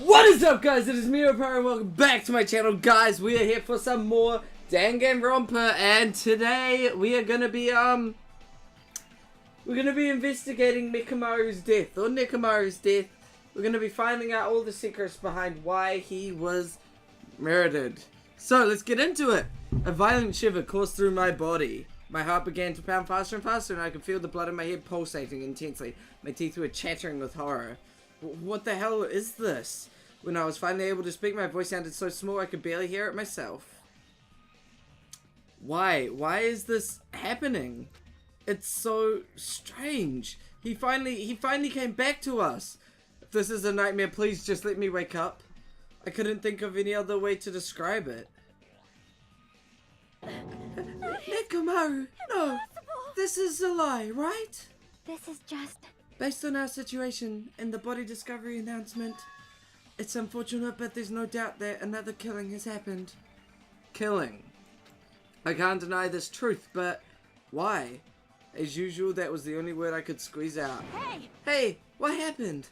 What is up, guys? It is me, Oparer, and welcome back to my channel. Guys, we are here for some more Danganronpa, and today we are gonna be investigating Nekomaru's death, We're gonna be finding out all the secrets behind why he was murdered. So let's get into it. A violent shiver coursed through my body. My heart began to pound faster and faster, and I could feel the blood in my head pulsating intensely. My teeth were chattering with horror. What the hell is this? When I was finally able to speak, my voice sounded so small I could barely hear it myself. Why? Why is this happening? It's so strange. He finally came back to us. If this is a nightmare, please just let me wake up. I couldn't think of any other way to describe it. Nekomaru, no, this is a lie, right? This is just... Based on our situation and the body discovery announcement, it's unfortunate, but there's no doubt that another killing has happened. Killing? I can't deny this truth, but why? As usual, that was the only word I could squeeze out. Hey! Hey, what happened?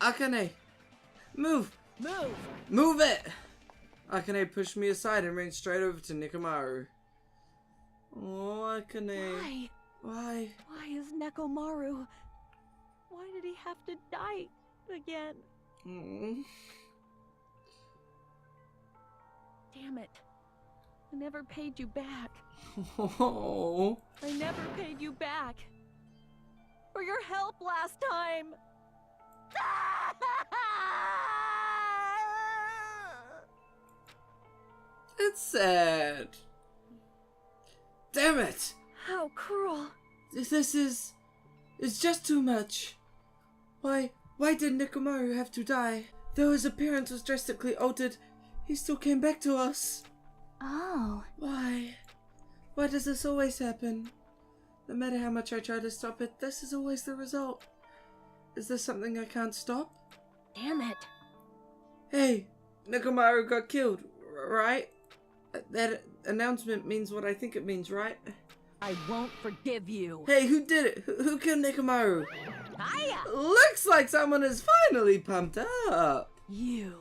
Akane, move! Move! Move it! Akane pushed me aside and ran straight over to Nekomaru. Oh, Akane. Why? Why? Why is Nekomaru? Why did he have to die again? Damn it. I never paid you back. Oh. I never paid you back. For your help last time. It's sad. Damn it! How cruel. This is... It's just too much. Why did Nekomaru have to die? Though his appearance was drastically altered, he still came back to us. Oh. Why? Why does this always happen? No matter how much I try to stop it, this is always the result. Is this something I can't stop? Damn it. Hey, Nekomaru got killed, right? That announcement means what I think it means, right? I won't forgive you. Hey, who did it? Who killed Nekomaru? Hiya! Looks like someone is finally pumped up. You.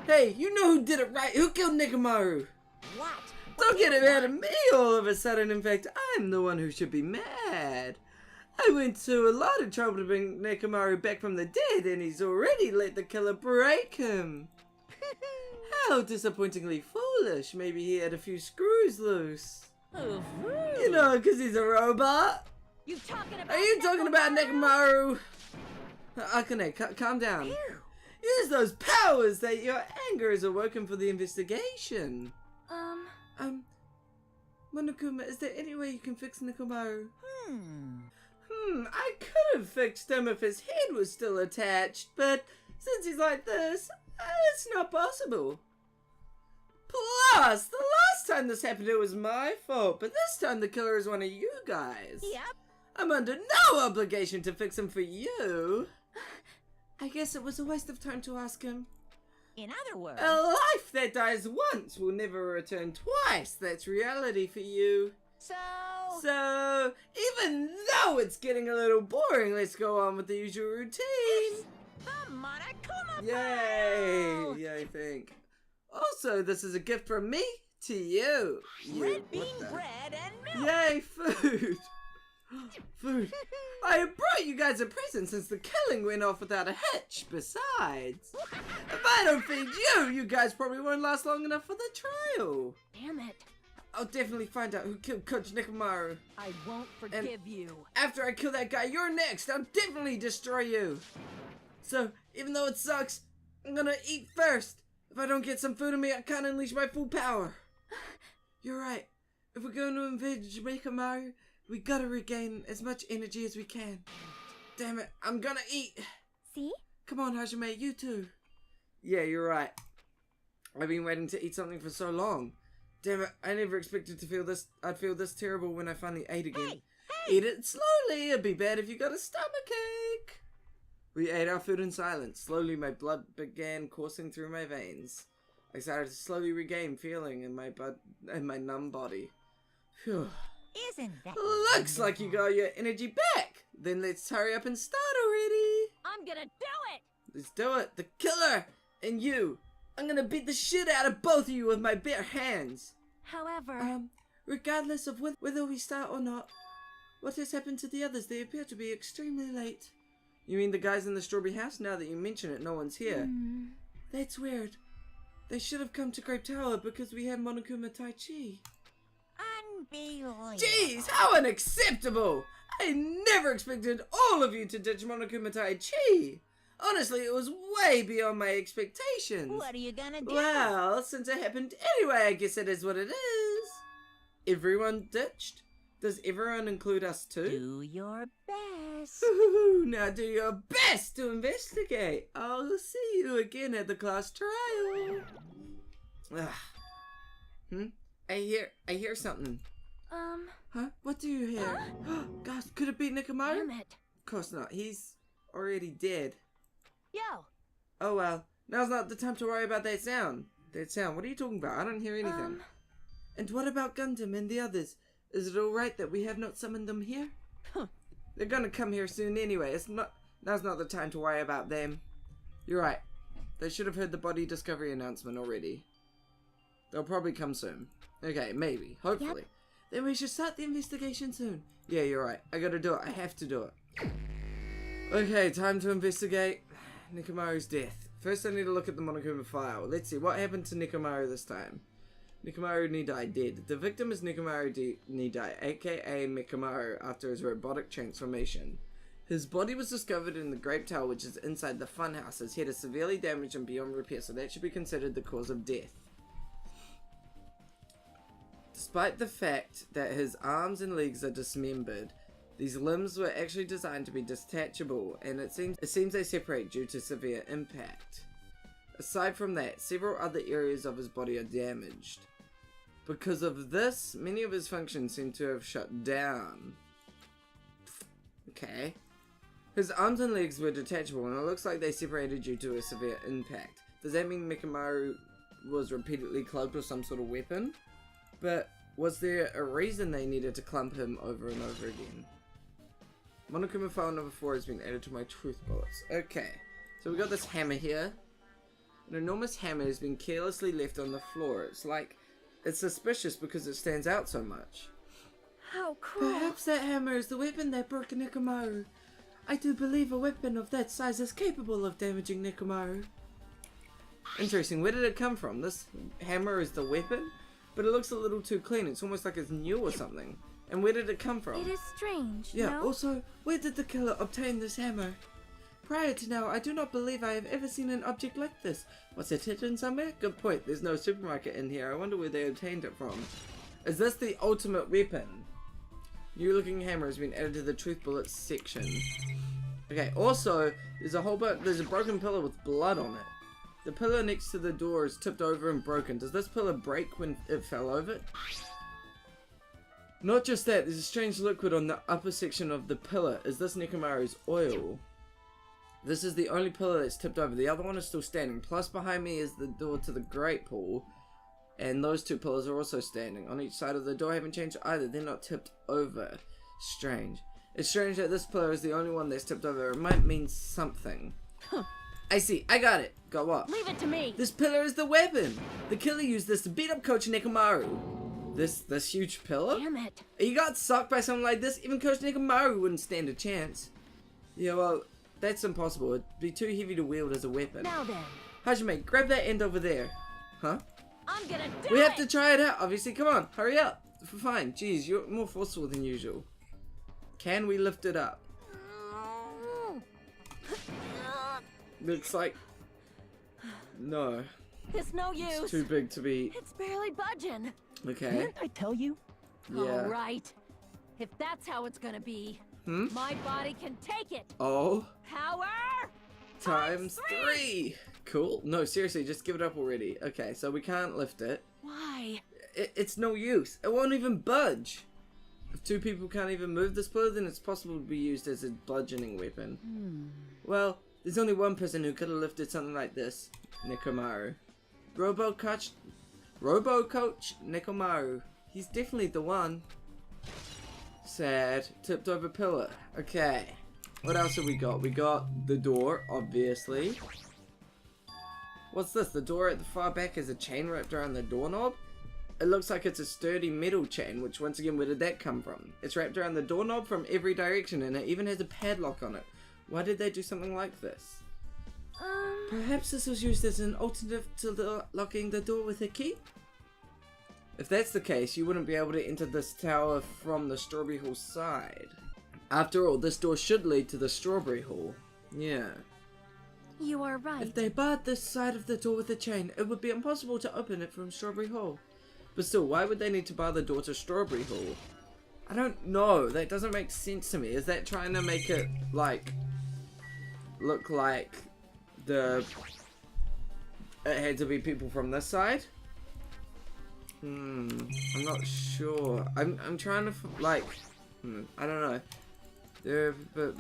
Hey, you know who did it, right? Who killed Nekomaru? What? Don't get mad at me all of a sudden. In fact, I'm the one who should be mad. I went to a lot of trouble to bring Nekomaru back from the dead, and he's already let the killer break him. How disappointingly foolish. Maybe he had a few screws loose. Oh, You know, because he's a robot. You talking about? Are you talking about Nekomaru? Akane, calm down. Ew. Use those powers that your anger is awoken for the investigation. Monokuma, is there any way you can fix Nekomaru? I could have fixed him if his head was still attached, but since he's like this, it's not possible. Plus, the last time this happened, it was my fault, but this time the killer is one of you guys. Yep. I'm under no obligation to fix him for you. I guess it was a waste of time to ask him. In other words, A life that dies once will never return twice. That's reality for you. So, even though it's getting a little boring, let's go on with the usual routine. the Monokuma. Yay! I think. Also, this is a gift from me to you. Red bean bread and milk. Yay, food! Food. I have brought you guys a present since the killing went off without a hitch. Besides, if I don't feed you, you guys probably won't last long enough for the trial. Damn it. I'll definitely find out who killed Coach Nekomaru. I won't forgive you. After I kill that guy, you're next. I'll definitely destroy you. So, even though it sucks, I'm gonna eat first. If I don't get some food in me, I can't unleash my full power. You're right. If we're going to invade Nekomaru, we gotta regain as much energy as we can. Damn it, I'm gonna eat. See? Come on, Hajime, you too. Yeah, you're right. I've been waiting to eat something for so long. Damn it, I never expected to feel this. I'd feel this terrible when I finally ate again. Hey! Eat it slowly. It'd be bad if you got a stomachache. We ate our food in silence. Slowly, my blood began coursing through my veins. I started to slowly regain feeling in my numb body. Phew. Isn't that Looks like you got your energy back. Then let's hurry up and start already. I'm gonna do it! Let's do it. The killer and you. I'm gonna beat the shit out of both of you with my bare hands. However... Regardless of whether we start or not, what has happened to the others? They appear to be extremely late. You mean the guys in the strawberry house? Now that you mention it, no one's here. That's weird. They should have come to Grape Tower because we had Monokuma Tai Chi. Unbelievable. Jeez, how unacceptable! I never expected all of you to ditch Monokuma Tai Chi. Honestly, it was way beyond my expectations. What are you gonna do? Well, since it happened anyway, I guess it is what it is. Everyone ditched? Does everyone include us too? Do your best. Now do your best to investigate. I'll see you again at the class trial. I hear something. Huh? What do you hear? Gosh, could it be Nekomaru? Damn it. Of course not. He's already dead. Yo. Oh well. Now's not the time to worry about that sound. That sound. What are you talking about? I don't hear anything. And what about Gundam and the others? Is it alright that we have not summoned them here? They're gonna come here soon anyway. Now's not the time to worry about them. You're right. They should have heard the body discovery announcement already. They'll probably come soon. Okay, maybe. Hopefully. Yep. Then we should start the investigation soon. Yeah, you're right. I gotta do it. I have to do it. Okay, time to investigate Nekomaru's death. First I need to look at the Monokuma file. Let's see, what happened to Nekomaru this time? Nekomaru Nidai dead. The victim is Nekomaru Nidai, aka Nekomaru, after his robotic transformation. His body was discovered in the Grape Tower, which is inside the funhouse. His head is severely damaged and beyond repair, so that should be considered the cause of death. Despite the fact that his arms and legs are dismembered, these limbs were actually designed to be detachable, and it seems they separate due to severe impact. Aside from that, several other areas of his body are damaged. Because of this, many of his functions seem to have shut down. Okay. His arms and legs were detachable, and it looks like they separated due to a severe impact. Does that mean Nekomaru was repeatedly clubbed with some sort of weapon? But was there a reason they needed to clump him over and over again? Monokuma file number 4 has been added to my truth bullets. Okay, so we got this hammer here. An enormous hammer has been carelessly left on the floor. It's suspicious because it stands out so much. How cool. Perhaps that hammer is the weapon that broke Nekomaru. I do believe a weapon of that size is capable of damaging Nekomaru. Interesting, where did it come from? This hammer is the weapon? But it looks a little too clean. It's almost like it's new or something. And where did it come from? It is strange, Yeah, no? Also, where did the killer obtain this hammer? Prior to now, I do not believe I have ever seen an object like this. Was it hidden somewhere? Good point. There's no supermarket in here. I wonder where they obtained it from. Is this the ultimate weapon? New looking hammer has been added to the truth bullets section. Okay, also, there's a broken pillar with blood on it. The pillar next to the door is tipped over and broken. Does this pillar break when it fell over? Not just that, there's a strange liquid on the upper section of the pillar. Is this Nekomaru's oil? This is the only pillar that's tipped over. The other one is still standing. Plus behind me is the door to the great pool. And those two pillars are also standing. On each side of the door haven't changed either. They're not tipped over. Strange. It's strange that this pillar is the only one that's tipped over. It might mean something. Huh. I see. I got it. Got what? Leave it to me. This pillar is the weapon. The killer used this to beat up Coach Nekomaru. This huge pillar? Damn it. You got sucked by something like this? Even Coach Nekomaru wouldn't stand a chance. Yeah, well, that's impossible. It'd be too heavy to wield as a weapon. Now then. Hajime, grab that end over there. Huh? I'm gonna do it. We have to try it out, obviously. Come on, hurry up. Fine. Jeez, you're more forceful than usual. Can we lift it up? Looks like... No. It's no use. It's too big to be... It's barely budging. Okay. Didn't I tell you? Yeah. All right. If that's how it's gonna be, my body can take it. Oh. Power Times 3. Cool. No, seriously, just give it up already. Okay, so we can't lift it. Why? It's no use. It won't even budge. If two people can't even move this pillar, then it's possible to be used as a bludgeoning weapon. Well, there's only one person who could have lifted something like this. Nekomaru. Robo-Coach Nekomaru. He's definitely the one. Sad. Tipped over pillar. Okay. What else have we got? We got the door, obviously. What's this? The door at the far back has a chain wrapped around the doorknob? It looks like it's a sturdy metal chain, which once again, where did that come from? It's wrapped around the doorknob from every direction and it even has a padlock on it. Why did they do something like this? Perhaps this was used as an alternative to locking the door with a key? If that's the case, you wouldn't be able to enter this tower from the Strawberry Hall side. After all, this door should lead to the Strawberry Hall. Yeah. You are right. If they barred this side of the door with a chain, it would be impossible to open it from Strawberry Hall. But still, why would they need to bar the door to Strawberry Hall? I don't know. That doesn't make sense to me. Is that trying to make it, like, look like it had to be people from this side? I'm not sure. I'm trying to, like, I don't know. But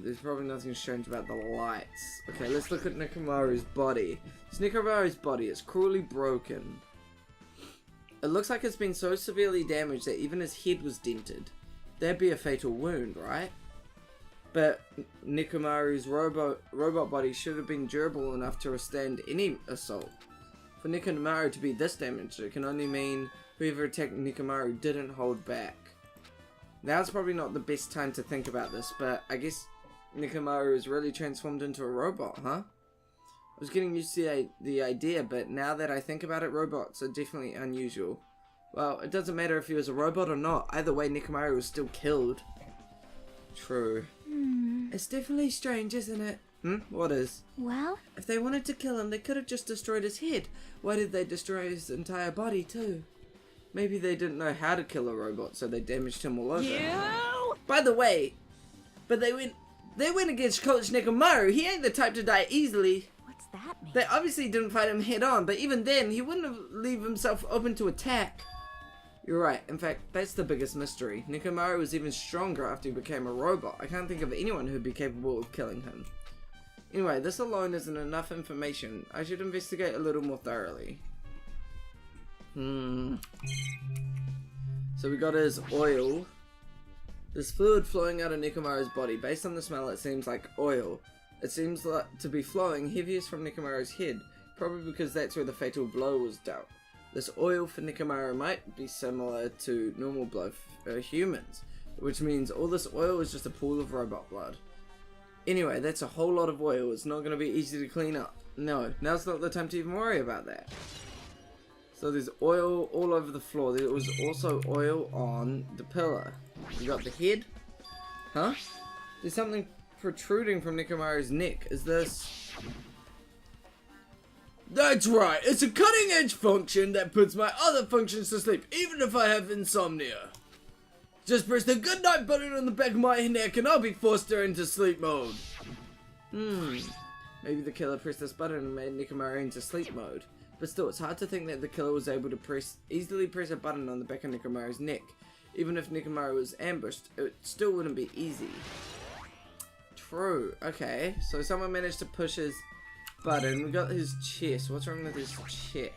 there's probably nothing strange about the lights. Okay, let's look at Nekomaru's body. It's Nekomaru's body. It's cruelly broken. It looks like it's been so severely damaged that even his head was dented. That'd be a fatal wound, right? But Nekomaru's robot body should have been durable enough to withstand any assault. For Nekomaru to be this damaged, it can only mean whoever attacked Nekomaru didn't hold back. Now's probably not the best time to think about this, but I guess Nekomaru is really transformed into a robot, huh? I was getting used to the idea, but now that I think about it, robots are definitely unusual. Well, it doesn't matter if he was a robot or not. Either way, Nekomaru was still killed. True. It's definitely strange, isn't it? What is? Well? If they wanted to kill him, they could have just destroyed his head. Why did they destroy his entire body, too? Maybe they didn't know how to kill a robot, so they damaged him all over. You? By the way, but they went against Coach Nekomaru. He ain't the type to die easily. What's that mean? They obviously didn't fight him head on, but even then, he wouldn't have leave himself open to attack. You're right. In fact, that's the biggest mystery. Nekomaru was even stronger after he became a robot. I can't think of anyone who'd be capable of killing him. Anyway, this alone isn't enough information. I should investigate a little more thoroughly. So we got his oil. There's fluid flowing out of Nekomaru's body. Based on the smell, it seems like oil. It seems to be flowing heaviest from Nekomaru's head, probably because that's where the fatal blow was dealt. This oil for Nekomaru might be similar to normal blood for humans, which means all this oil is just a pool of robot blood. Anyway, that's a whole lot of oil. It's not going to be easy to clean up. No, now's not the time to even worry about that. So there's oil all over the floor. There was also oil on the pillar. We got the head. Huh? There's something protruding from Nekomaru's neck. Is this... That's right. It's a cutting edge function that puts my other functions to sleep, even if I have insomnia. Just press the good night button on the back of my neck and I'll be forced into sleep mode. Maybe the killer pressed this button and made Nekomaru into sleep mode. But still, it's hard to think that the killer was able to easily press a button on the back of Nekomaru's neck. Even if Nekomaru was ambushed, it still wouldn't be easy. True. Okay, so someone managed to push his button. We got his chest. What's wrong with his chest?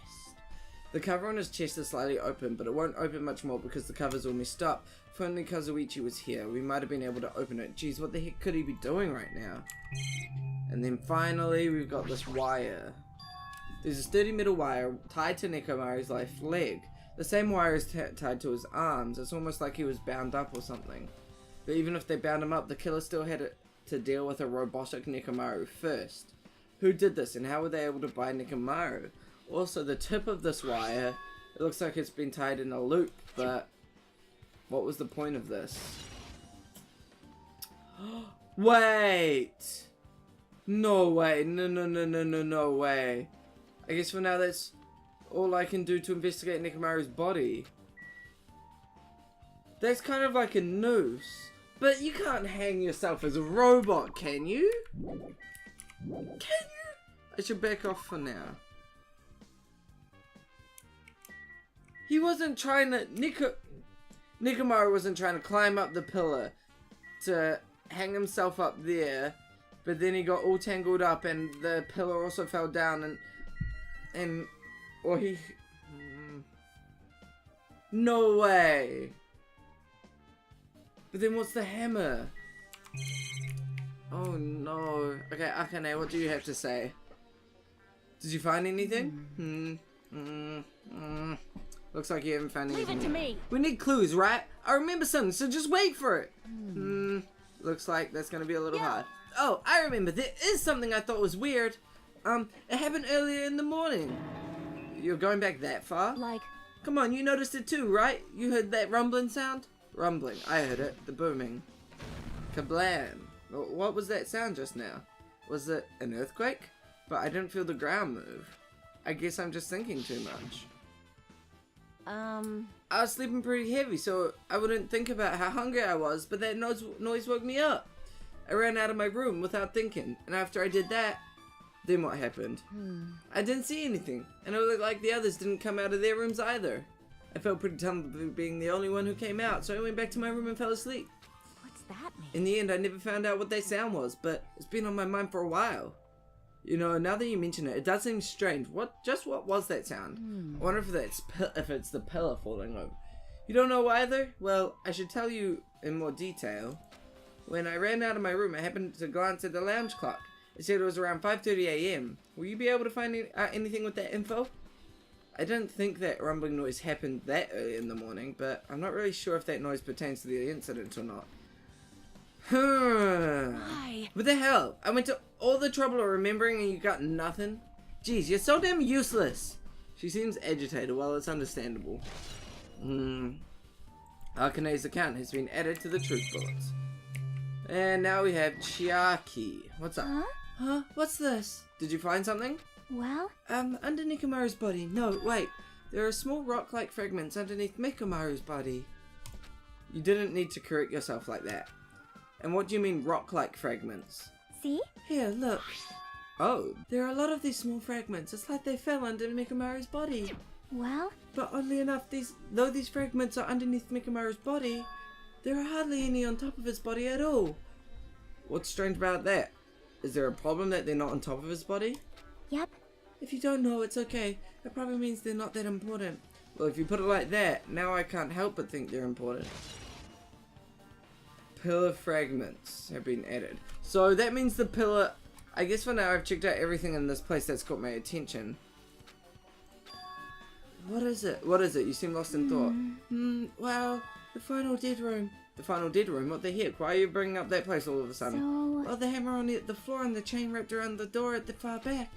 The cover on his chest is slightly open, but it won't open much more because the cover's all messed up. If only Kazuichi was here, we might have been able to open it. Jeez, what the heck could he be doing right now? And then finally, we've got this wire. There's a sturdy metal wire tied to Nekomaru's left leg. The same wire is tied to his arms. It's almost like he was bound up or something. But even if they bound him up, the killer still had to deal with a robotic Nekomaru first. Who did this and how were they able to buy Nekomaru? Also, the tip of this wire, it looks like it's been tied in a loop, but what was the point of this? Wait! No way, no way. I guess for now that's all I can do to investigate Nekomaru's body. That's kind of like a noose. But you can't hang yourself as a robot, can you? Can you? I should back off for now. He wasn't trying to... Nekomaru wasn't trying to climb up the pillar to hang himself up there. But then he got all tangled up and the pillar also fell down or he... No way. But then what's the hammer? Oh no. Okay, Akane, what do you have to say? Did you find anything? Looks like you haven't found anything. Leave it to me. We need clues, right? I remember something, so just wait for it. Looks like that's gonna be a little hard. Oh, I remember. There is something I thought was weird. It happened earlier in the morning. You're going back that far? Like, Come on, you noticed it too, right? You heard that rumbling sound? Rumbling. I heard it. The booming. Kablam. What was that sound just now? Was it an earthquake? But I didn't feel the ground move. I guess I'm just thinking too much. I was sleeping pretty heavy, so I wouldn't think about how hungry I was, but that noise woke me up. I ran out of my room without thinking, and after I did that, then what happened? I didn't see anything, and it looked like the others didn't come out of their rooms either. I felt pretty tumbled being the only one who came out, so I went back to my room and fell asleep. what's that mean? In the end, I never found out what that sound was, but it's been on my mind for a while. You know, now that you mention it, it does seem strange. What was that sound? I wonder if it's the pillar falling over. You don't know either? Well, I should tell you in more detail. When I ran out of my room, I happened to glance at the lounge clock. It said it was around 5:30 a.m. Will you be able to find anything with that info? I didn't think that rumbling noise happened that early in the morning, but I'm not really sure if that noise pertains to the incident or not. Why? What the hell? I went to all the trouble of remembering and you got nothing? Jeez, you're so damn useless. She seems agitated. Well, it's understandable. Akane's account has been added to the truth bullets. And now we have Chiaki. What's up? Huh? What's this? Did you find something? Well, Under Nekomaru's body. No, wait. There are small rock-like fragments underneath Nekomaru's body. You didn't need to correct yourself like that. And what do you mean rock-like fragments? see? Here, look. Oh, there are a lot of these small fragments. It's like they fell under Nekomaru's body. Well, But oddly enough, though these fragments are underneath Nekomaru's body, there are hardly any on top of his body at all. What's strange about that? Is there a problem that they're not on top of his body? yep. If you don't know, it's okay. That probably means they're not that important. Well, if you put it like that, now I can't help but think they're important. Pillar fragments have been added. So that means the pillar... I guess for now I've checked out everything in this place that's caught my attention. What is it? What is it? You seem lost in thought. Wow. The final dead room. The final dead room? What the heck? Why are you bringing up that place all of a sudden? So, Well, the hammer on the floor and the chain wrapped around the door at the far back.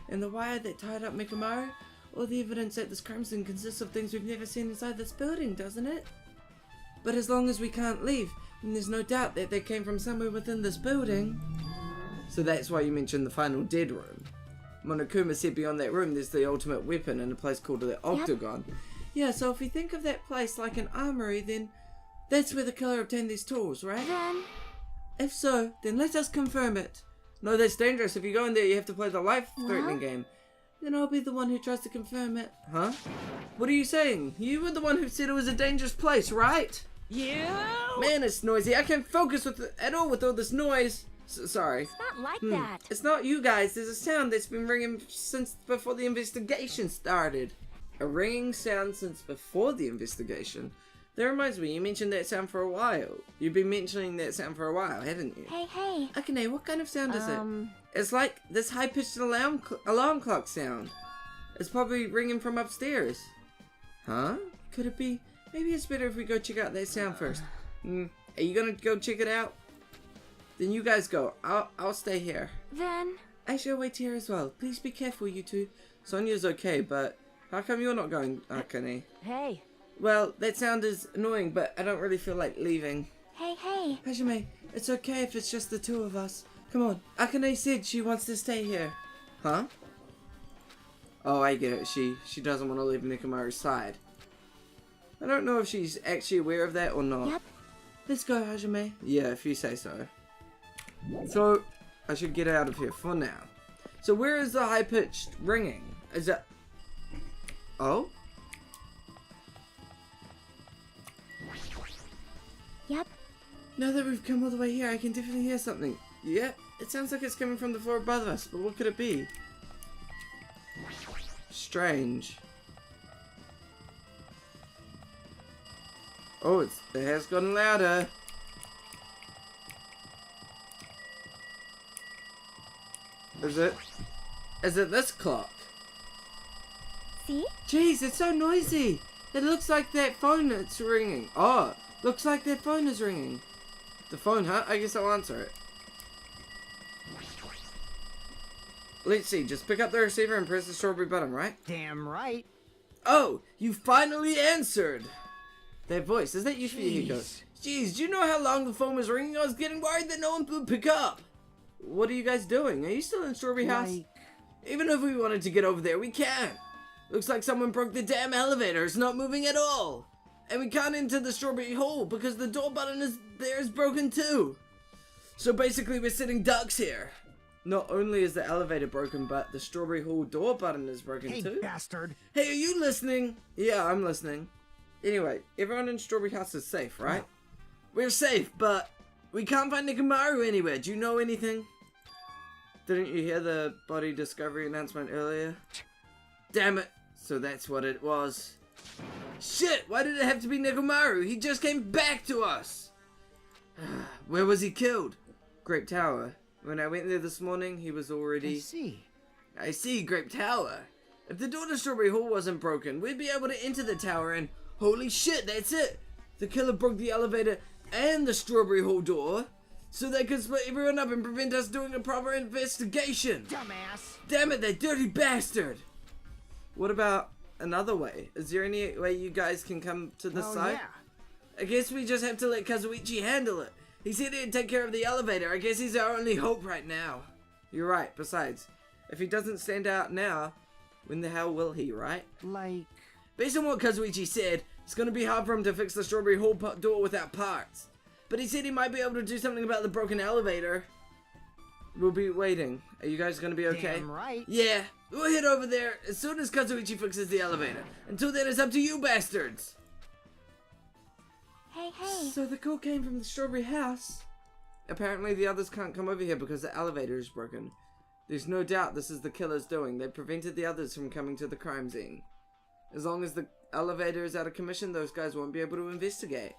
And the wire that tied up Nekomaru. All the evidence at this crime scene consists of things we've never seen inside this building, doesn't it? But as long as we can't leave, then there's no doubt that they came from somewhere within this building. So that's why you mentioned the final dead room. Monokuma said beyond that room there's the ultimate weapon in a place called the Octagon. Yeah, so if we think of that place like an armory, then that's where the killer obtained these tools, right? then, If so, then let us confirm it. No, that's dangerous. If you go in there, you have to play the life-threatening game. Then I'll be the one who tries to confirm it. Huh? What are you saying? You were the one who said it was a dangerous place, right? you? Man, it's noisy. I can't focus at all with all this noise. Sorry. It's not like that. It's not you guys. There's a sound that's been ringing since before the investigation started. A ringing sound since before the investigation? That reminds me, you mentioned that sound for a while. You've been mentioning that sound for a while, haven't you? Hey. Akane, what kind of sound is it? It's like this high-pitched alarm clock sound. It's probably ringing from upstairs. Huh? Could it be? Maybe it's better if we go check out that sound first. Are you gonna go check it out? Then you guys go. I'll stay here. Then, I shall wait here as well. Please be careful, you two. Sonya's okay, but how come you're not going, Akane? hey. Well, that sound is annoying, but I don't really feel like leaving. Hey. Hajime, it's okay if it's just the two of us. Come on. Akane said she wants to stay here. Huh? Oh, I get it. She doesn't want to leave Nekomaru's side. I don't know if she's actually aware of that or not. Yep. Let's go, Hajime. Yeah, if you say so. So, I should get out of here for now. So where is the high-pitched ringing? Is that... Oh? Yep. Now that we've come all the way here, I can definitely hear something. Yep, it sounds like it's coming from the floor above us, but what could it be? Strange. Oh, it has gotten louder. Is it this clock? See? Jeez, it's so noisy. It looks like that phone that's ringing. Oh, looks like that phone is ringing. The phone, huh? I guess I'll answer it. Let's see, just pick up the receiver and press the strawberry button, right? Damn right. Oh, you finally answered. That voice, is that you, FUYUHIKO? Jeez, do you know how long the phone was ringing? I was getting worried that no one would pick up. What are you guys doing? Are you still in Strawberry House? Even if we wanted to get over there, we can't. Looks like someone broke the damn elevator. It's not moving at all. And we can't enter the Strawberry Hole because the door button is broken too. So basically we're sitting ducks here. Not only is the elevator broken, but the Strawberry Hall door button is broken too. Hey, bastard. Hey, are you listening? Yeah, I'm listening. Anyway, everyone in Strawberry House is safe, right? We're safe, but we can't find Nekomaru anywhere. Do you know anything? Didn't you hear the body discovery announcement earlier? Damn it. So that's what it was. Shit, why did it have to be Nekomaru? He just came back to us. Where was he killed? Grape Tower. When I went there this morning, he was already... I see, Grape Tower. If the door to Strawberry Hall wasn't broken, we'd be able to enter the tower and... Holy shit, that's it! The killer broke the elevator and the Strawberry Hall door, so they could split everyone up and prevent us doing a proper investigation. Dumbass. Damn it, that dirty bastard! What about another way? Is there any way you guys can come to the side? Yeah. I guess we just have to let Kazuichi handle it. He said he'd take care of the elevator. I guess he's our only hope right now. You're right. Besides, if he doesn't stand out now, when the hell will he, right? Based on what Kazuichi said, it's going to be hard for him to fix the Strawberry Hall door without parts. But he said he might be able to do something about the broken elevator. We'll be waiting. Are you guys going to be okay? Damn right. Yeah, we'll head over there as soon as Kazuichi fixes the elevator. Until then, it's up to you bastards. Hey. So the call came from the Strawberry House. Apparently the others can't come over here because the elevator is broken. There's no doubt this is the killer's doing. They prevented the others from coming to the crime scene. As long as the elevator is out of commission, those guys won't be able to investigate.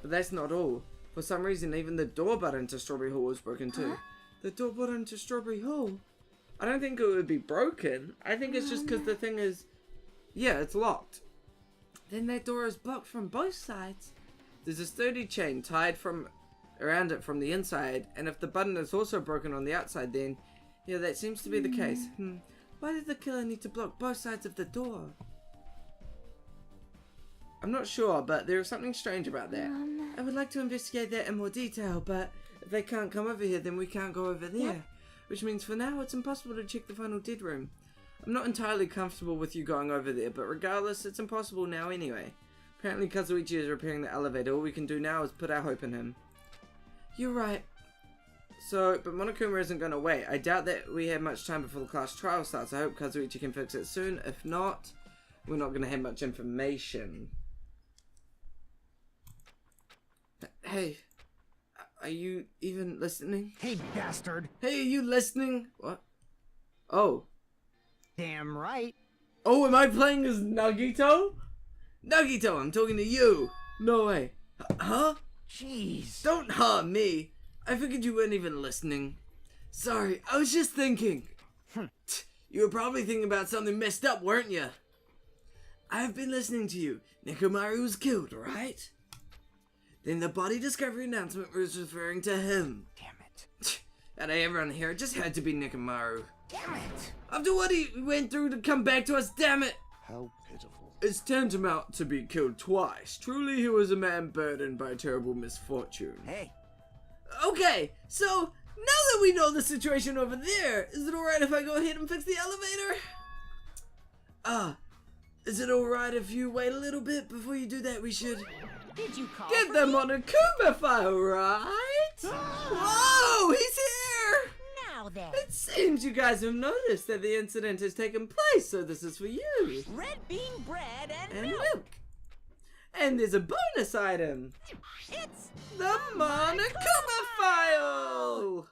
But that's not all. For some reason, even the door button to Strawberry Hall was broken too. The door button to Strawberry Hall? I don't think it would be broken. I think it's just because the thing is... Yeah, it's locked. Then that door is blocked from both sides. There's a sturdy chain tied around it from the inside, and if the button is also broken on the outside, then... Yeah, that seems to be the case. Why did the killer need to block both sides of the door? I'm not sure, but there is something strange about that. I would like to investigate that in more detail, but if they can't come over here, then we can't go over there. Yep. Which means for now, it's impossible to check the final dead room. I'm not entirely comfortable with you going over there, but regardless, it's impossible now anyway. Apparently Kazuichi is repairing the elevator. All we can do now is put our hope in him. You're right. So, but Monokuma isn't going to wait. I doubt that we have much time before the class trial starts. I hope Kazuichi can fix it soon. If not, we're not going to have much information. Hey, are you even listening? Hey, bastard. Hey, are you listening? What? Oh. Damn right. Oh, am I playing as Nagito? Nagito, I'm talking to you. No way. Huh? Jeez. Don't harm me. I figured you weren't even listening. Sorry, I was just thinking. You were probably thinking about something messed up, weren't you? I've been listening to you. Nekomaru was killed, right? Then the body discovery announcement was referring to him. Damn it. Out of everyone here, it just had to be Nekomaru. Damn it. After what he went through to come back to us, damn it. How pitiful. It's tantamount to be killed twice. Truly, he was a man burdened by terrible misfortune. Hey. Okay, so now that we know the situation over there, is it alright if I go ahead and fix the elevator? Is it alright if you wait a little bit before you do that? We should Did you call get for the me? Monokuma file, right? Whoa, he's here! Now then. It seems you guys have noticed that the incident has taken place, so this is for you. Red bean bread and, And milk. And there's a bonus item. It's The Monokuma file!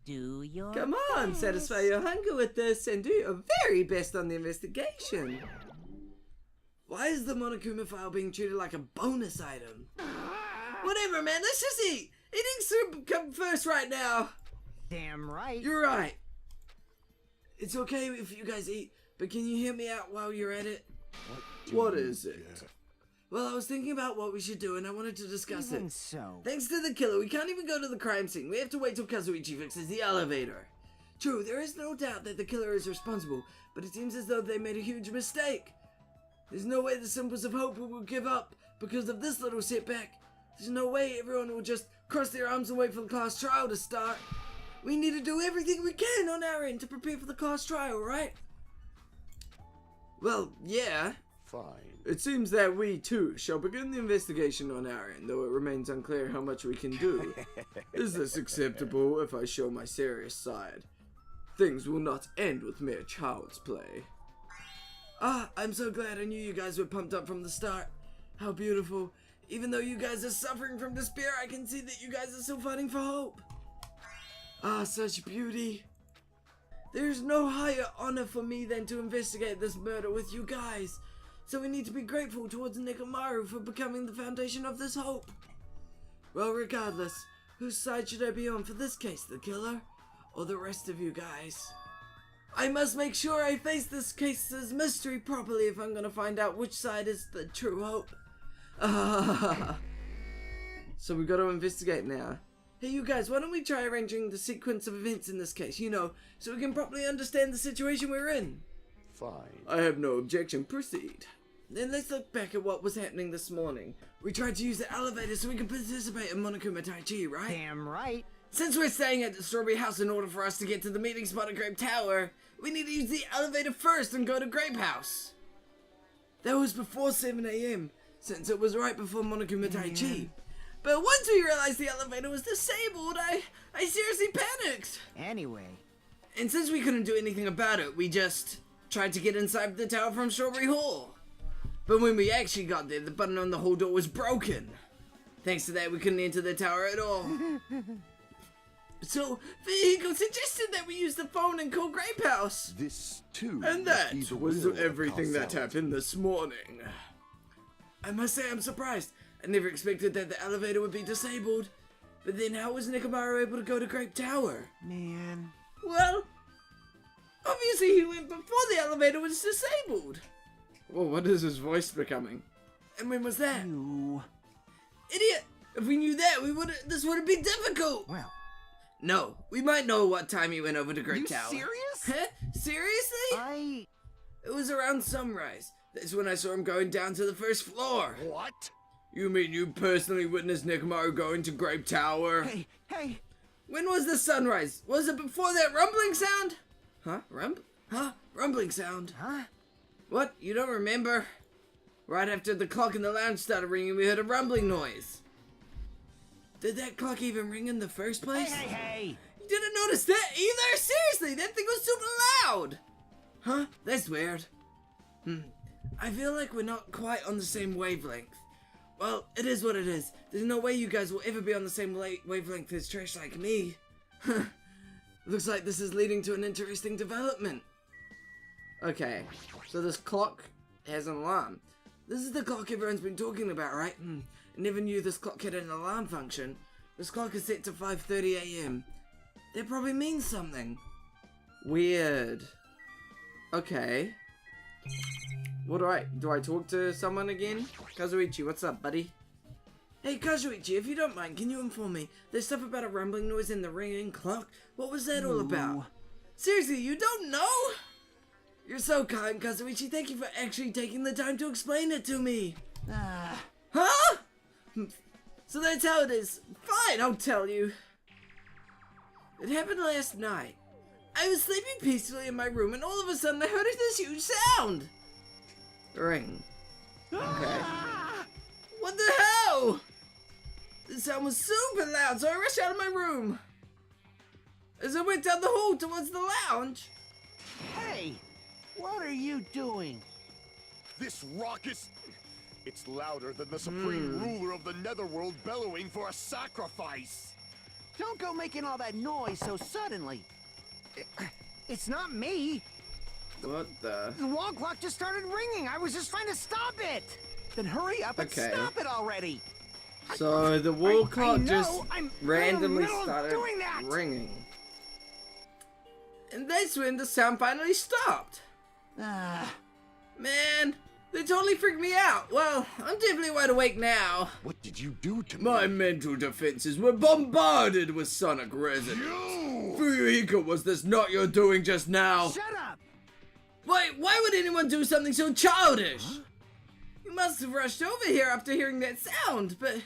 do your Come on, best. satisfy your hunger with this and do your very best on the investigation. Why is the Monokuma file being treated like a bonus item? Whatever, man, let's just eat. Eating soup come first right now. Damn right. You're right. It's okay if you guys eat, but can you hear me out while you're at it? What is it? Well, I was thinking about what we should do, and I wanted to discuss Even it. so. Thanks to the killer, we can't even go to the crime scene. We have to wait till Kazuichi fixes the elevator. True, there is no doubt that the killer is responsible, but it seems as though they made a huge mistake. There's no way the Symbols of Hope will give up because of this little setback. There's no way everyone will just cross their arms and wait for the class trial to start. We need to do everything we can on our end to prepare for the class trial, right? Well, yeah. Fine. It seems that we, too, shall begin the investigation on our end, though it remains unclear how much we can do. Is this acceptable if I show my serious side? Things will not end with mere child's play. Ah, I'm so glad I knew you guys were pumped up from the start. How beautiful. Even though you guys are suffering from despair, I can see that you guys are still fighting for hope. Ah, such beauty. There's no higher honor for me than to investigate this murder with you guys. So we need to be grateful towards Nekomaru for becoming the foundation of this hope. Well, regardless, whose side should I be on for this case, the killer or the rest of you guys? I must make sure I face this case's mystery properly if I'm gonna find out which side is the true hope. So we gotta investigate now. Hey you guys, why don't we try arranging the sequence of events in this case, so we can properly understand the situation we're in? Fine. I have no objection, proceed. Then let's look back at what was happening this morning. We tried to use the elevator so we could participate in Monokuma Tai Chi, right? Damn right. Since we're staying at the Strawberry House in order for us to get to the meeting spot at Grape Tower, we need to use the elevator first and go to Grape House. That was before 7 AM, since it was right before Monokuma Tai Chi. But once we realized the elevator was disabled, I seriously panicked. Anyway. And since we couldn't do anything about it, we just tried to get inside the tower from Strawberry Hall. But when we actually got there, the button on the hall door was broken. Thanks to that, we couldn't enter the tower at all. So, FUYUHIKO suggested that we use the phone and call Grape House. This too. And must that be the was will of everything that causality. happened this morning. I must say I'm surprised. I never expected that the elevator would be disabled. But then how was Nekomaru able to go to Grape Tower? Man. Well, obviously he went before the elevator was disabled. Well, what is his voice becoming? And when was that? You. Idiot! If we knew that, this wouldn't be difficult. Well. No, we might know what time he went over to Great You Tower. serious? Huh? Seriously? It was around sunrise. That's when I saw him going down to the first floor. What? You mean you personally witnessed Nekomaru going to Grape Tower? Hey. When was the sunrise? Was it before that rumbling sound? Rumbling sound? Huh? What? You don't remember? Right after the clock in the lounge started ringing, we heard a rumbling noise. Did that clock even ring in the first place? Hey. You didn't notice that either? Seriously, that thing was super loud. Huh? That's weird. I feel like we're not quite on the same wavelength. Well, it is what it is. There's no way you guys will ever be on the same wavelength as trash like me. Looks like this is leading to an interesting development. Okay, so this clock has an alarm. This is the clock everyone's been talking about, right? I never knew this clock had an alarm function. This clock is set to 5:30 AM. That probably means something. Weird. Okay. What do I talk to someone again? Kazuichi, what's up, buddy? Hey, Kazuichi, if you don't mind, can you inform me? There's stuff about a rumbling noise in the ringing clock. What was that all about? Seriously, you don't know? You're so kind, Kazuichi. Thank you for actually taking the time to explain it to me. Huh? So that's how it is. Fine, I'll tell you. It happened last night. I was sleeping peacefully in my room and all of a sudden I heard this huge sound. Ring. Okay. What the hell? The sound was super loud, so I rushed out of my room. As I went down the hall towards the lounge. Hey, what are you doing? This raucous... It's louder than the supreme ruler of the netherworld bellowing for a sacrifice. Don't go making all that noise so suddenly. It's not me. What the? The wall clock just started ringing. I was just trying to stop it. Then hurry up and stop it already. So the wall clock I know, just I'm randomly in the middle of started doing that. ringing. And that's when the sound finally stopped. Ah, Man, they totally freaked me out. Well, I'm definitely wide awake now. What did you do to My me? mental defenses were bombarded with sonic resonance. You! FUYUHIKO, was this not your doing just now? shut up! Why would anyone do something so childish? You must have rushed over here after hearing that sound, but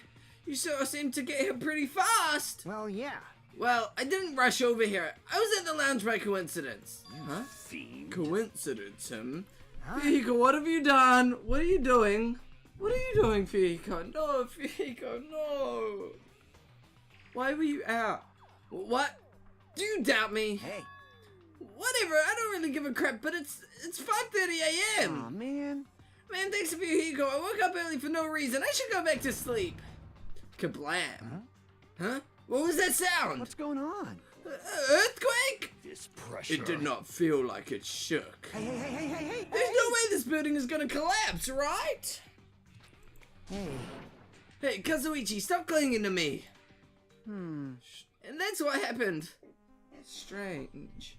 you sure seemed to get here pretty fast. Well, yeah. Well, I didn't rush over here. I was at the lounge by coincidence. Huh? Fiend. Coincidence, him? Huh? FUYUHIKO, what have you done? What are you doing? What are you doing, FUYUHIKO? No, FUYUHIKO, no. Why were you out? What? Do you doubt me? Hey. Whatever, I don't really give a crap, but it's 5:30 a.m. Aw, man. Man, thanks for FUYUHIKO. I woke up early for no reason. I should go back to sleep. Kablam. Huh? What was that sound? What's going on? Earthquake? This pressure. It did not feel like it shook. Hey. There's no way this building is gonna collapse, right? Hey. Hey, Kazuichi, stop clinging to me. Hmm. And that's what happened. Strange.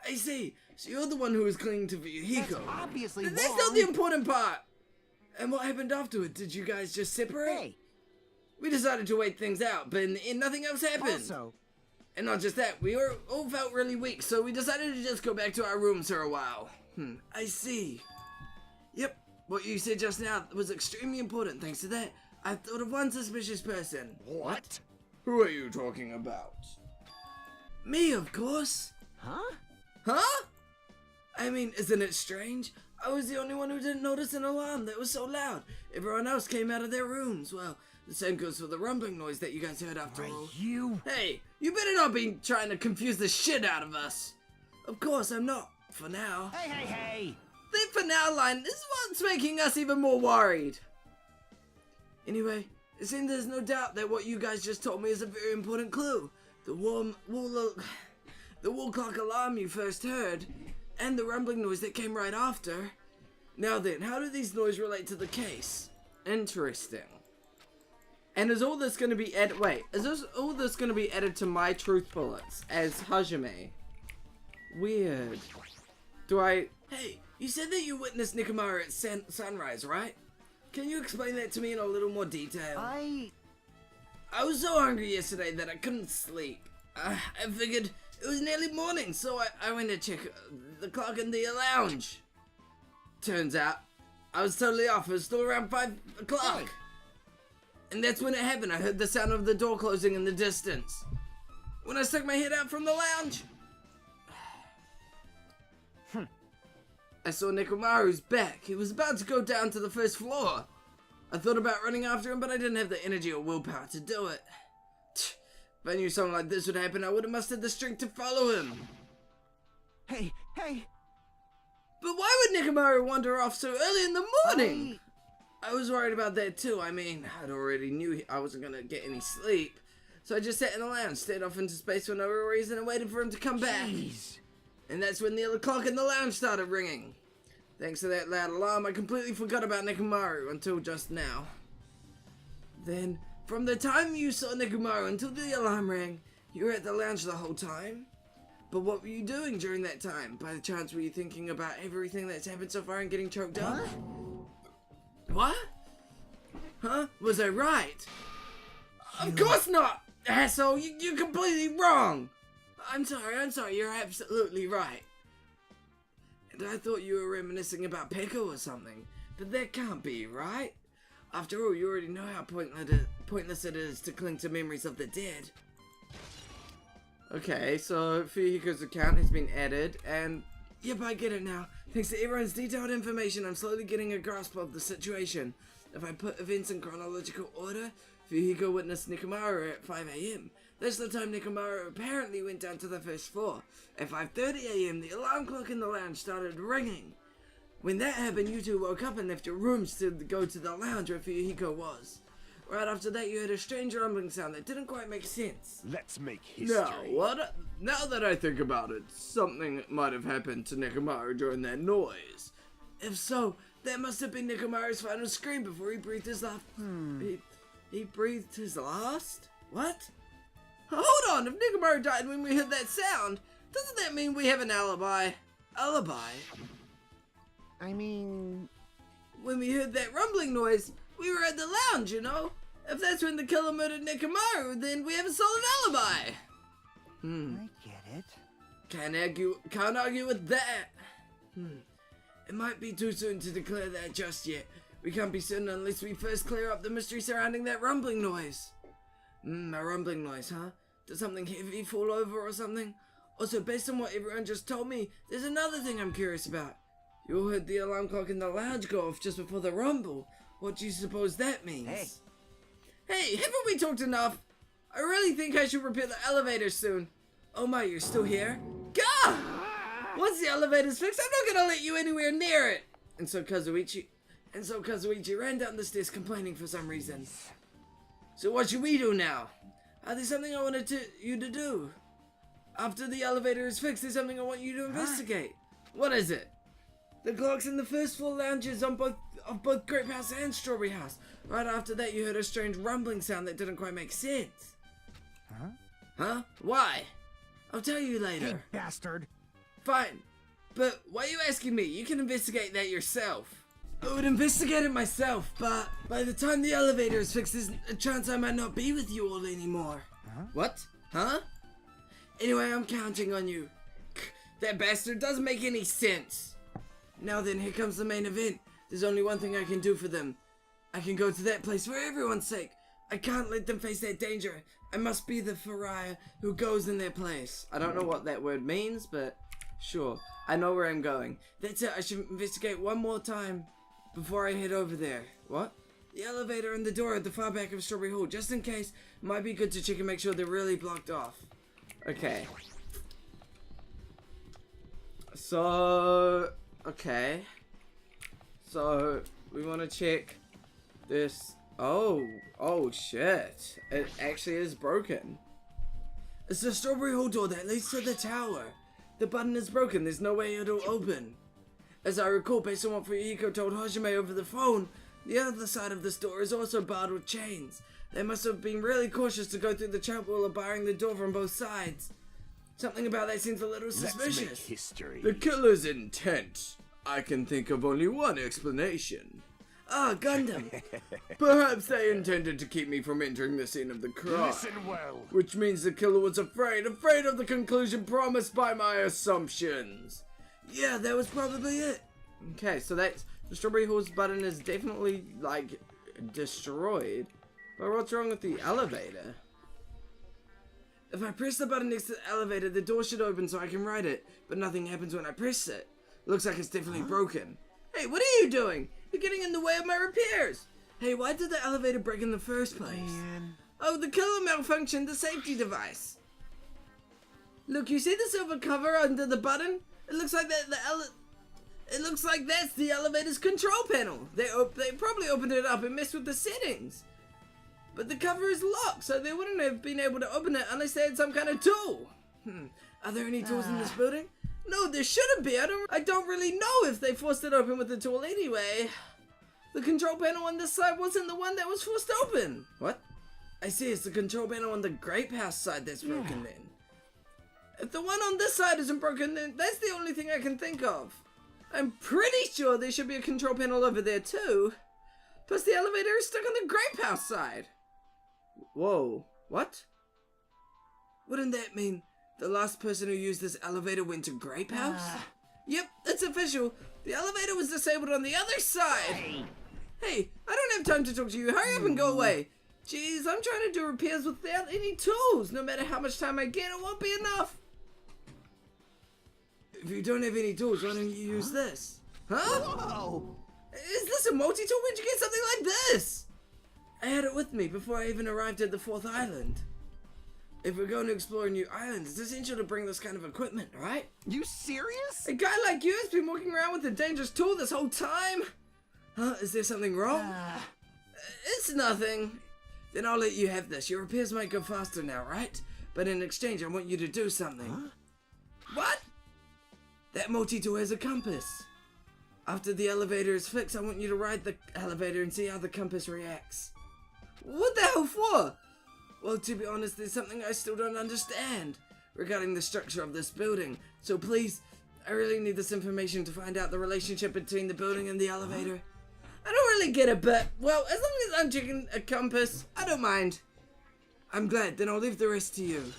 I see. So you're the one who was clinging to FUYUHIKO. That's obviously That's wrong. not the important part. And what happened afterward? Did you guys just separate? Hey. We decided to wait things out, but in the end, nothing else happened. Also, And not just that, we all felt really weak, so we decided to just go back to our rooms for a while. I see. Yep, what you said just now was extremely important. Thanks to that, I thought of one suspicious person. What? Who are you talking about? Me, of course. huh? Huh? I mean, isn't it strange? I was the only one who didn't notice an alarm that was so loud. Everyone else came out of their rooms. Well, the same goes for the rumbling noise that you guys heard after all. You. Hey, you better not be trying to confuse the shit out of us. Of course, I'm not. For now. Hey. The for now line is what's making us even more worried. Anyway, it seems there's no doubt that what you guys just told me is a very important clue. The wall clock alarm you first heard, and the rumbling noise that came right after. Now then, how do these noises relate to the case? Interesting. And is all this going to be added? Wait, is all this going to be added to my truth bullets as Hajime? Weird. Hey, you said that you witnessed Nekomaru at sunrise, right? Can you explain that to me in a little more detail? I was so hungry yesterday that I couldn't sleep. I figured it was nearly morning, so I went to check the clock in the lounge. Turns out, I was totally off. It was still around 5 o'clock. Hey. And that's when it happened. I heard the sound of the door closing in the distance. When I stuck my head out from the lounge, I saw Nekomaru's back. He was about to go down to the first floor. I thought about running after him, but I didn't have the energy or willpower to do it. If I knew something like this would happen, I would have mustered the strength to follow him. Hey. But why would Nekomaru wander off so early in the morning? I was worried about that too. I mean, I'd already knew I wasn't gonna get any sleep. So I just sat in the lounge, stared off into space for no reason and waited for him to come back. Jeez. And that's when the clock in the lounge started ringing. Thanks to that loud alarm, I completely forgot about Nekomaru until just now. Then, from the time you saw Nekomaru until the alarm rang, you were at the lounge the whole time? But what were you doing during that time? By the chance, were you thinking about everything that's happened so far and getting choked up? What? Huh? Was I right? Of course not, asshole! You're completely wrong! I'm sorry, you're absolutely right. And I thought you were reminiscing about Peko or something, but that can't be, right? After all, you already know how pointless it is to cling to memories of the dead. Okay, so FUYUHIKO's account has been added, and yep, I get it now. Thanks to everyone's detailed information, I'm slowly getting a grasp of the situation. If I put events in chronological order, FUYUHIKO witnessed Nekomaru at 5 AM. That's the time Nekomaru apparently went down to the first floor. At 5:30 AM, the alarm clock in the lounge started ringing. When that happened, you two woke up and left your rooms to go to the lounge where FUYUHIKO was. Right after that, you heard a strange rumbling sound that didn't quite make sense. Let's make history. Now that I think about it, something might have happened to Nekomaru during that noise. If so, that must have been Nekomaru's final scream before he breathed his last. He breathed his last? What? Hold on, if Nekomaru died when we heard that sound, doesn't that that mean we have an alibi? Alibi? I mean... When we heard that rumbling noise, we were at the lounge, you know? If that's when the killer murdered Nekomaru, then we have a solid alibi. I get it. Can't argue with that. It might be too soon to declare that just yet. We can't be certain unless we first clear up the mystery surrounding that rumbling noise. A rumbling noise, huh? Did something heavy fall over or something? Also, based on what everyone just told me, there's another thing I'm curious about. You all heard the alarm clock in the lounge go off just before the rumble. What do you suppose that means? Hey, haven't we talked enough? I really think I should repair the elevator soon. Oh my, you're still here? Gah! Once the elevator's fixed, I'm not gonna let you anywhere near it. And so Kazuichi ran down the stairs complaining for some reason. So what should we do now? There's something I wanted you to do. After the elevator is fixed, there's something I want you to investigate. What is it? The clocks in the first floor lounges on both Grape House and Strawberry House. Right after that, you heard a strange rumbling sound that didn't quite make sense. Huh? Why? I'll tell you later. Hey, bastard. Fine. But why are you asking me? You can investigate that yourself. I would investigate it myself, but by the time the elevator is fixed, there's a chance I might not be with you all anymore. What? Huh? Anyway, I'm counting on you. That bastard doesn't make any sense. Now then, here comes the main event. There's only one thing I can do for them. I can go to that place for everyone's sake. I can't let them face that danger. I must be the pariah who goes in their place. I don't know what that word means, but sure. I know where I'm going. That's it. I should investigate one more time before I head over there. What? The elevator and the door at the far back of Strawberry Hall. Just in case, it might be good to check and make sure they're really blocked off. Okay. Okay. So, we want to check this. Oh shit. It actually is broken. It's the Strawberry Hall door that leads to the tower. The button is broken. There's no way it'll open. As I recall, based on what FUYUHIKO told Hajime over the phone, the other side of this door is also barred with chains. They must have been really cautious to go through the chapel of barring the door from both sides. Something about that seems a little suspicious. Let's make history. The killer's intent. I can think of only one explanation. Gundam. Perhaps they intended to keep me from entering the scene of the crime. Listen well. Which means the killer was afraid of the conclusion promised by my assumptions. Yeah, that was probably it. Okay, so that's the Strawberry Hall's button is definitely like destroyed. But what's wrong with the elevator? If I press the button next to the elevator, the door should open so I can ride it. But nothing happens when I press it. Looks like it's definitely broken. Hey, what are you doing? You're getting in the way of my repairs. Hey, why did the elevator break in the first place? Man. Oh, the killer malfunctioned the safety device. Look, you see the silver cover under the button? It looks like it looks like that's the elevator's control panel. They probably opened it up and messed with the settings. But the cover is locked, so they wouldn't have been able to open it unless they had some kind of tool. Are there any tools in this building? No, there shouldn't be. I don't really know if they forced it open with the tool anyway. The control panel on this side wasn't the one that was forced open. What? I see, it's the control panel on the Grape House side that's broken then. If the one on this side isn't broken, then that's the only thing I can think of. I'm pretty sure there should be a control panel over there too. Plus the elevator is stuck on the Grape House side. Whoa, what? Wouldn't that mean the last person who used this elevator went to Grape House? Yep, that's official. The elevator was disabled on the other side. Hey, I don't have time to talk to you. Hurry up and go away. Jeez, I'm trying to do repairs without any tools. No matter how much time I get, it won't be enough. If you don't have any tools, why don't you use this? Huh? Whoa! Is this a multi-tool? Where'd you get something like this? I had it with me before I even arrived at the 4th island. If we're going to explore new islands, it's essential to bring this kind of equipment, right? You serious? A guy like you has been walking around with a dangerous tool this whole time. Huh? Is there something wrong? It's nothing. Then I'll let you have this. Your repairs might go faster now, right? But in exchange, I want you to do something. Huh? What? That multi-tool has a compass. After the elevator is fixed, I want you to ride the elevator and see how the compass reacts. What the hell for? Well, to be honest, there's something I still don't understand. regarding the structure of this building. So please, I really need this information to find out the relationship between the building and the elevator. I don't really get it, but, well, as long as I'm checking a compass, I don't mind. I'm glad, then I'll leave the rest to you.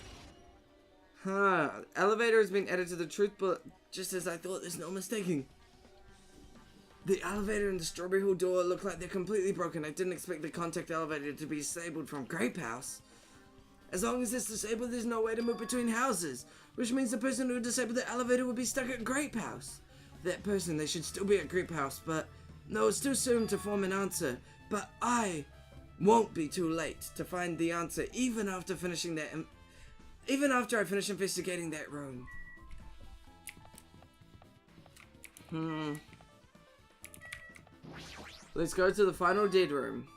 Elevator has been added to the truth book, just as I thought, there's no mistaking. The elevator and the Strawberry Hall door look like they're completely broken. I didn't expect the contact elevator to be disabled from Grape House. As long as it's disabled, there's no way to move between houses, which means the person who disabled the elevator would be stuck at Grape House. That person, they should still be at Grape House, but no, it's too soon to form an answer. But I won't be too late to find the answer, even after finishing that, even after I finish investigating that room. Let's go to the final dead room.